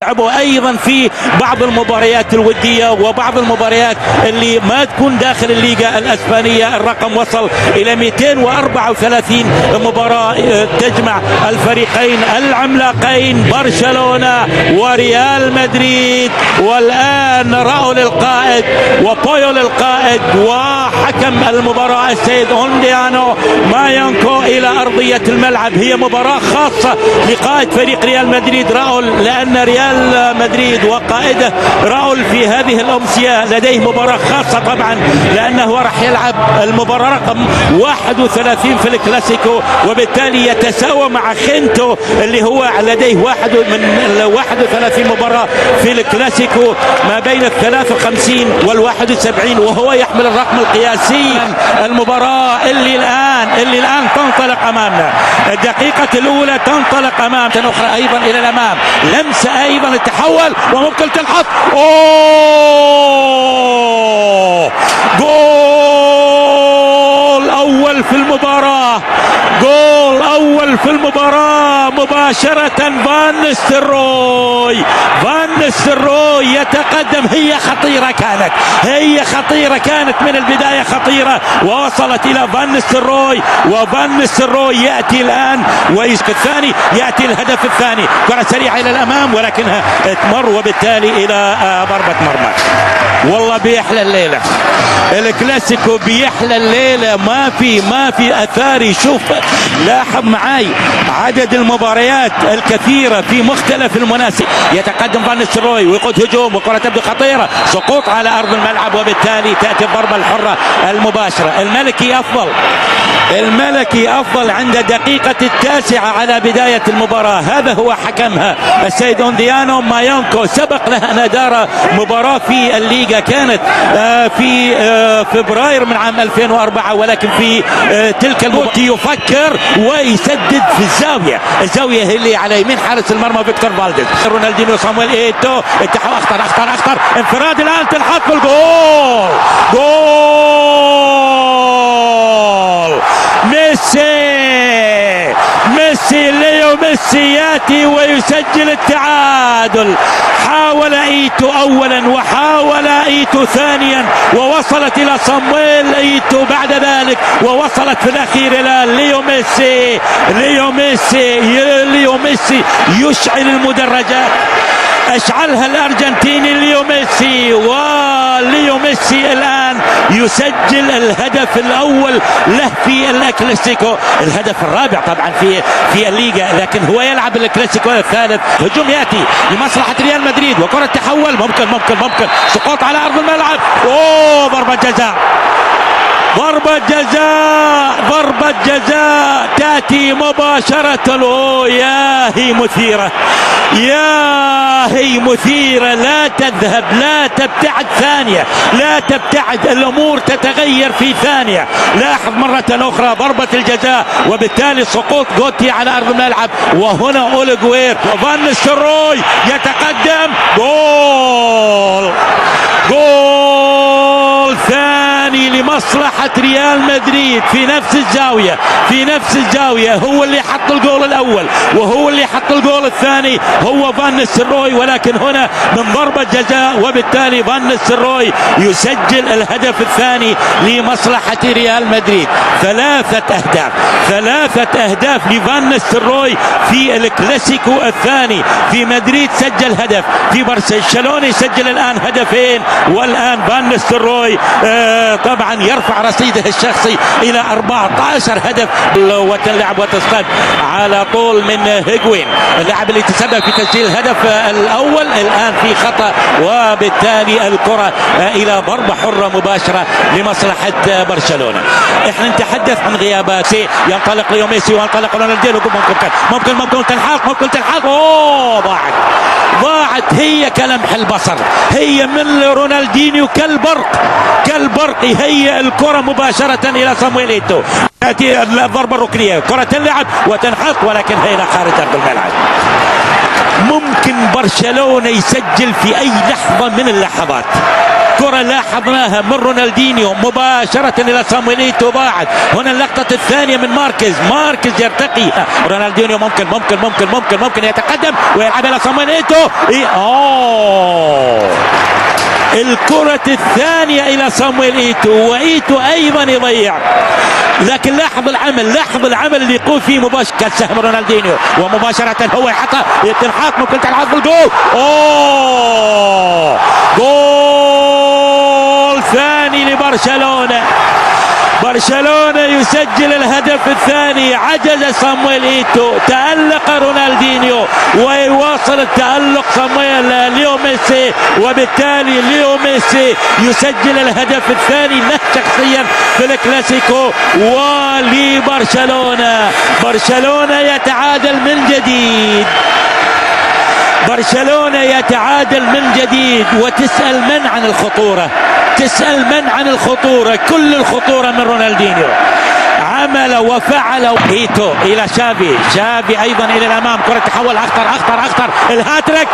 لعبوا ايضا في بعض المباريات الوديه وبعض المباريات اللي ما تكون داخل الليغا الاسبانيه. الرقم وصل الى 234 مباراه تجمع الفريقين العملاقين برشلونه وريال مدريد. والان راؤول القائد وبويول القائد وحكم المباراه السيد اونديانو مايونكو الى ارضيه الملعب. هي مباراه خاصه لقائد فريق ريال مدريد راؤول، لان ريال مدريد وقائده راؤول في هذه الأمسية لديه مباراة خاصة طبعا، لأنه راح يلعب المباراة رقم 31 في الكلاسيكو، وبالتالي يتساوى مع خينتو اللي هو لديه 31 مباراة في الكلاسيكو ما بين ال 53 وال 71، وهو يحمل الرقم القياسي. المباراة اللي الآن تنطلق أمامنا، الدقيقة الأولى تنطلق أمام أخرى أيضا إلى الأمام، لمسة أيضا التحول وممكن تنحط. جول أول في المباراة، جول أول في المباراة مباشرة. فان نيستلروي يتقدم. هي خطيرة كانت من البداية خطيرة، ووصلت إلى فان نيستلروي، وفان نيستلروي يأتي الآن ويسقط الثاني، يأتي الهدف الثاني. كرة سريعة إلى الأمام ولكنها تمر، وبالتالي إلى ضربة مرمى. والله بيحلى الليلة الكلاسيكو، بيحلى الليلة، ما في أثاري. شوف لاحظ معاي عدد المباريات الكثيرة في مختلف المناسب. يتقدم فان نيستلروي ويقود هجوم، وكرة تبدو خطيرة، سقوط على أرض الملعب، وبالتالي تأتي الضربة الحرة المباشرة. الملكي أفضل عند دقيقة 9 على بداية المباراة. هذا هو حكمها السيد اونديانو مايونكو. سبق له أن أدار مباراة في الليغا كانت في فبراير من عام 2004، ولكن في تلك المباراة يفكر ويسدد في الزاوية اللي على يمين حارس المرمى فيكتور فالديز. رونالدينيو صامويل ايتو اخطر انفراد الآن تنحط في الجول. جول ليو ميسي ياتي ويسجل التعادل. حاول ايتو اولا وحاول ايتو ثانيا، ووصلت الى صامويل ايتو بعد ذلك، ووصلت في الاخير الى ليو ميسي يشعل المدرجات. اشعلها الارجنتيني ليو ميسي الان يسجل الهدف الاول له في الكلاسيكو، الهدف الرابع طبعا في الليغا، لكن هو يلعب الكلاسيكو الثالث. هجوم ياتي لمصلحه ريال مدريد، وكره تحول ممكن سقوط على ارض الملعب. ضربة جزاء تأتي مباشرة. يا هي مثيرة، لا تذهب، لا تبتعد ثانية، لا تبتعد، الأمور تتغير في ثانية. لاحظ مرة أخرى ضربة الجزاء، وبالتالي سقوط جوتي على أرض الملعب، وهنا أوليغوير وفان نيستلروي يتقدم. جول ثاني لمصلحة ريال مدريد في نفس الزاوية. هو اللي حط الجول الأول وهو اللي حط الجول الثاني، هو فان نيستلروي، ولكن هنا من ضربة جزاء، وبالتالي فان نيستلروي يسجل الهدف الثاني لمصلحة ريال مدريد. ثلاثة أهداف لفان نيستلروي في الكلاسيكو الثاني. في مدريد سجل هدف، في برشلونة يسجل الآن هدفين، والآن فان نيستلروي طبعا يرفع رصيده الشخصي إلى 14 هدف، وتلعب وتصطاد على طول من هيغوين، اللاعب اللي تسبب في تسجيل الهدف الأول. الآن في خطأ، وبالتالي الكرة إلى ضربة حرة مباشرة لمصلحة برشلونة. احنا نتحدث عن غيابات، ينطلق ليو ميسي وينطلق رونالدينيو، ممكن تنحط. ضاعت هي كلمح البصر، هي من رونالدينيو كالبرق هي الكرة مباشرة إلى صامويل ايتو. تأتي الضربة الركنية، كرة تلعب وتنحط، ولكن هي خارج أرض الملعب. ممكن برشلونة يسجل في أي لحظة من اللحظات، كرة لاحظناها من رونالدينيو مباشرة إلى صامويل إيتو. بعد هنا اللقطة الثانية من ماركيز يرتقي. رونالدينيو ممكن يتقدم ويلعب إلى صامويل إيتو. الكرة الثانية إلى صامويل إيتو، وإيتو أيضا يضيع. لكن لاحظ العمل اللي يقوم فيه مباشرة. كان سهم رونالدينيو ومباشرة هو يحطها، تنحط ممكن تلعب بالجول. جول ثاني لبرشلونة. برشلونة يسجل الهدف الثاني. عجز صامويل إيتو، تألق رونالدينيو ويواصل التألق صامويل ليو ميسي، وبالتالي ليو ميسي يسجل الهدف الثاني له شخصيا في الكلاسيكو. ولبرشلونة يتعادل من جديد. وتسأل من عن الخطورة؟ كل الخطورة من رونالدينيو. عمل وفعل. إيتو إلى شافي أيضا إلى الأمام. كرة تحول أخطر الهاتريك.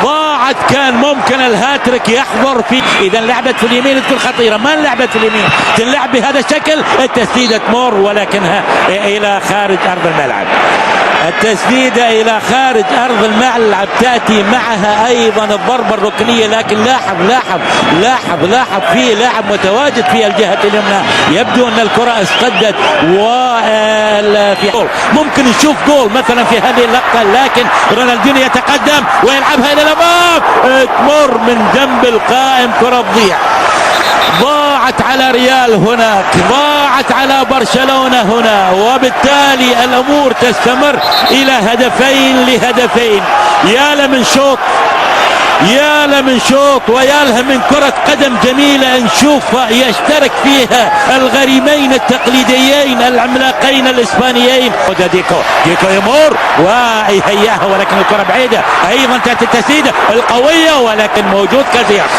ضاعت. كان ممكن الهاتريك يحضر فيه. إذا لعبت في اليمين تكون خطيرة، ما لعبت في اليمين تلعب بهذا الشكل. التسديدة تمر ولكنها إلى خارج أرض الملعب. التسديدة إلى خارج أرض الملعب تأتي معها أيضا الضربة الركنية. لكن لاحظ في لاعب متواجد في الجهة اليمنى. يبدو أن الكرة استدت وفي جول. ممكن نشوف جول مثلا في هذه اللقطة، لكن رونالدينيو يتقدم ويلعبها إلى الأمام، تمر من جنب القائم. كرة تضيع. ضاعت على ريال هناك، ضاعت على برشلونة هنا، وبالتالي الأمور تستمر إلى هدفين. يا له من شوط ويا لها من كرة قدم جميلة نشوف يشترك فيها الغريمين التقليديين العملاقين الإسبانيين. ديكو يمر ويهياها، ولكن الكرة بعيدة. أيضا تأتي التسديدة القوية، ولكن موجود كازياس.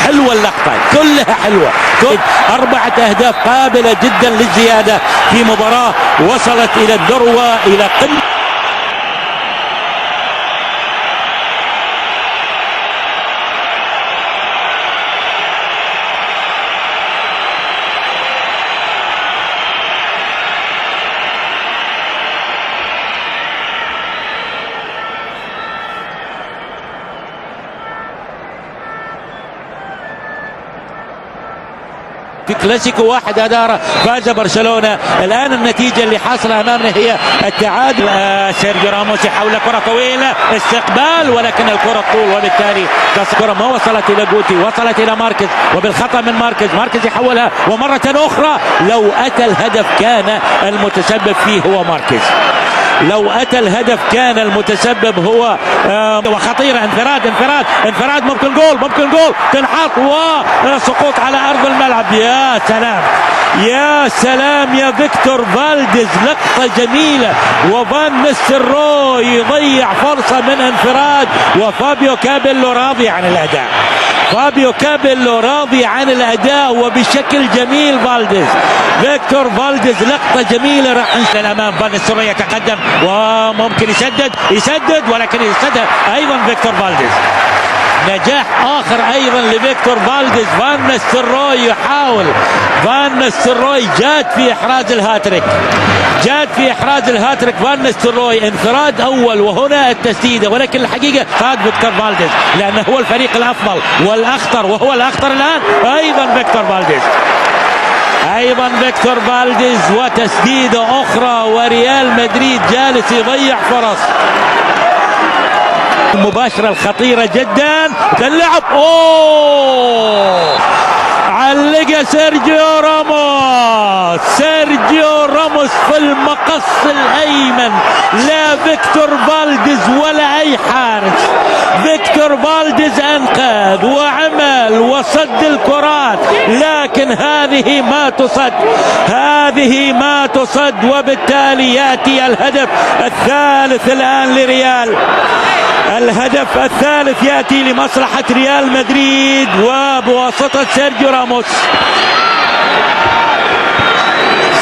حلوة اللقطة، كلها حلوة. 4 أهداف قابلة جدا للزيادة في مباراة وصلت إلى الذروة، إلى قمة. في كلاسيكو 1 أدار فاز برشلونة. الآن النتيجة اللي حاصلة أمامنا هي التعادل. سيرجيو راموس يحاول كرة طويلة، استقبال، ولكن الكرة طول، وبالتالي الكرة ما وصلت إلى جوتي، وصلت إلى ماركيز، وبالخطأ من ماركيز يحولها، ومرة أخرى لو أتى الهدف كان المتسبب فيه هو ماركيز. كان المتسبب هو وخطيرة. انفراد ممكن جول تنحط وسقوط على أرض الملعب. يا سلام يا فيكتور فالديز، لقطة جميلة. وفان نيستلروي يضيع فرصة من انفراد، وفابيو كابيلو راضي عن الأداء وبشكل جميل. فيكتور فالديز لقطة جميلة. راح الأمام. فان نيستلروي يتقدم وممكن يسدد ولكن يسدد أيضا فيكتور فالديز. نجاح آخر أيضا لفيكتور فالديز. فان نيستلروي جاد في إحراز الهاتريك. فان نيستلروي انفراد أول، وهنا التسديدة، ولكن الحقيقة فاد فيكتور فالديز لأنه هو الفريق الأفضل والأخطر، وهو الأخطر الآن. أيضا فيكتور فالديز وتسديدة أخرى، وريال مدريد جالس يضيع فرص. المباشرة الخطيرة جدا تلعب. علق سيرجيو راموس في المقص الأيمن. لا فيكتور فالديز ولا أي حارس. فيكتور فالديز أنقذ وعمل وصد الكرات، لكن هذه ما تصد، وبالتالي يأتي الهدف الثالث الآن لريال. الهدف الثالث يأتي لمصلحة ريال مدريد وبواسطة سيرجيو راموس.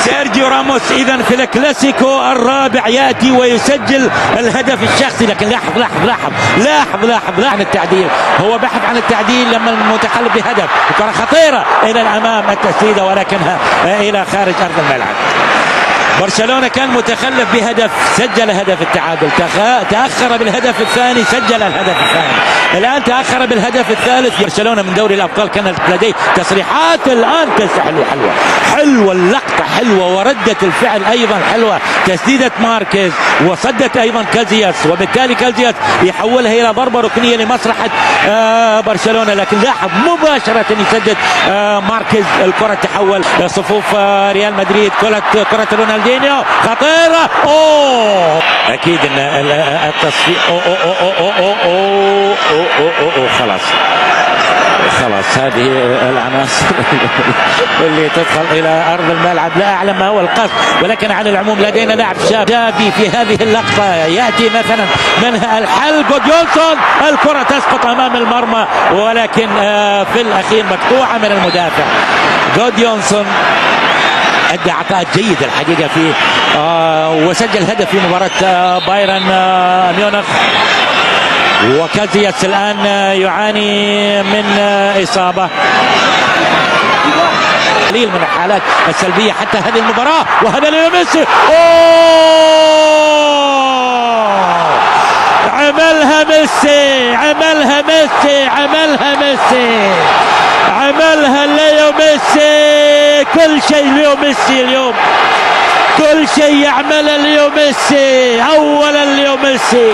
سيرجيو راموس اذا في الكلاسيكو الرابع ياتي ويسجل الهدف الشخصي. لكن لاحظ عن التعديل، هو بحث عن التعديل لما المتخلف بهدف. كرة خطيرة الى الامام، التسديده ولكنها الى خارج ارض الملعب. برشلونة كان متخلف بهدف، سجل هدف التعادل، تأخر بالهدف الثاني، سجل الهدف الثاني، الآن تأخر بالهدف الثالث. برشلونة من دوري الأبطال كانت لديه تصريحات، الآن حلوة اللقطة، حلوة وردة الفعل أيضا حلوة، تسديدة ماركيز وصدت أيضا كازياس، وبالتالي كازياس يحولها إلى ضربة ركنية لمصلحة برشلونة. لكن لاحظ مباشرة يسدد ماركيز، الكرة تحول صفوف ريال مدريد، كرة رونالدينيو خطيرة. أكيد أن التصفيق خلاص هذه العناصر اللي تدخل إلى أرض الملعب لا أعلم ما هو القصد، ولكن على العموم لدينا لاعب شابي في هذه اللقطة يأتي مثلا منها الحل. جوديونسون، الكرة تسقط أمام المرمى، ولكن في الأخير مقطوعة من المدافع. جوديونسون أدى عطاءات جيدة الحقيقة في وسجل هدف في مباراة بايرن ميونخ. وكازياس الآن يعاني من إصابة، قليل من الحالات السلبية حتى هذه المباراة. وهذا ليو ميسي، عملها ليو ميسي، كل شيء ليو ميسي اليوم، كل شيء يعمله ليو ميسي. اولا ليو ميسي،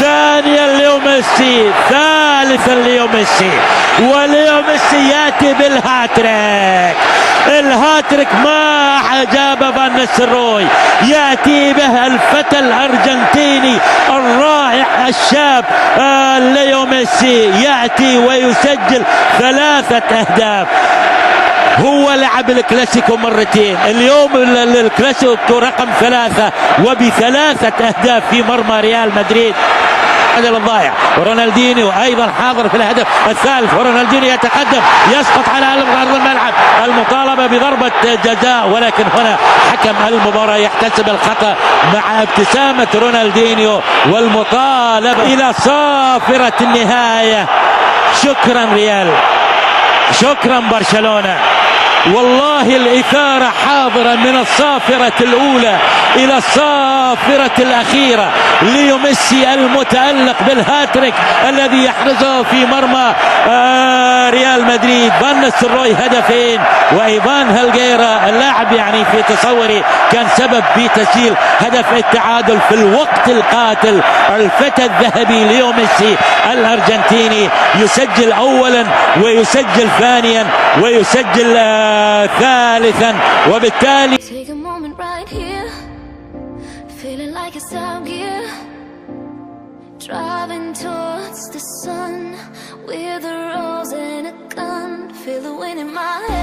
ثانيا ليو ميسي، ثالثا ليو ميسي، وليو ميسي ياتي بالهاتريك. الهاتريك ما عجب فان نيستلروي، ياتي به الفتى الارجنتيني الرائع الشاب ليو ميسي، ياتي ويسجل 3 أهداف. هو لعب الكلاسيكو مرتين، اليوم الكلاسيكو رقم 3 وب3 أهداف في مرمى ريال مدريد. هذا الضائع، ورونالدينيو ايضا حاضر في الهدف الثالث، ورونالدينيو يتقدم، يسقط على ارض الملعب، المطالبه بضربه جزاء، ولكن هنا حكم المباراه يحتسب الخطا مع ابتسامه رونالدينيو والمطالبه الى صافره النهايه. شكرا ريال، شكرا برشلونة، والله الإثارة حاضرة من الصافرة الأولى إلى الصافرة الأخيرة. ليو ميسي المتألق بالهاتريك الذي يحرزه في مرمى ريال مدريد. فان نيستلروي هدفين، وإيفان هالجيرا اللاعب يعني في تصوري كان سبب في تسجيل هدف التعادل في الوقت القاتل. الفتى الذهبي ليو ميسي الأرجنتيني يسجل أولا ويسجل ثانيا ويسجل ثالثا، وبالتالي driving towards the sun with a rose and a gun, feel the wind in my head.